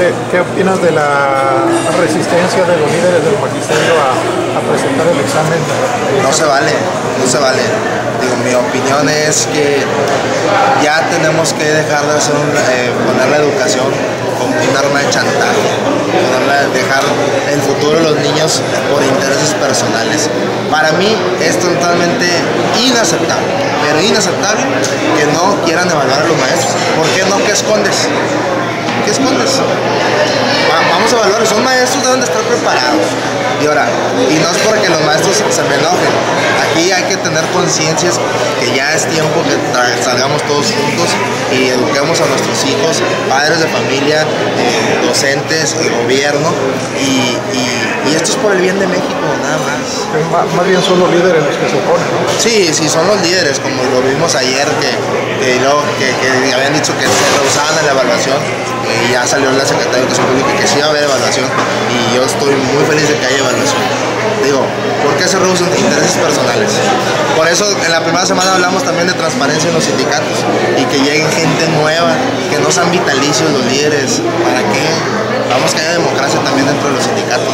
¿Qué opinas de la resistencia de los líderes del magisterio a presentar el examen? No se vale, no se vale. Digo, mi opinión es que ya tenemos que dejar de hacer poner la educación como un arma de chantaje, dejar el futuro de los niños por intereses personales. Para mí es totalmente inaceptable, pero inaceptable que no quieran evaluar a los maestros. ¿Por qué no? ¿Qué escondes? ¿Qué escondes? Vamos a evaluar, son maestros, deben de estar preparados. Y ahora, y no es porque los maestros se me enojen, aquí hay que tener conciencias que ya es tiempo que salgamos todos juntos y eduquemos a nuestros hijos, padres de familia, docentes, el gobierno, y esto es por el bien de México, nada más. Más bien son los líderes los que se oponen, ¿no? Sí, son los líderes, como lo vimos ayer, que habían dicho que se rehusaban a la evaluación, y ya salió la Secretaría de Educación Pública que sí va a haber evaluación, y yo estoy muy feliz de que haya evaluación. Digo, ¿por qué se rehusan? Intereses personales. Por eso en la primera semana hablamos también de transparencia en los sindicatos y que lleguen gente nueva, que no sean vitalicios los líderes. ¿Para qué? Vamos, que haya democracia también dentro de los sindicatos.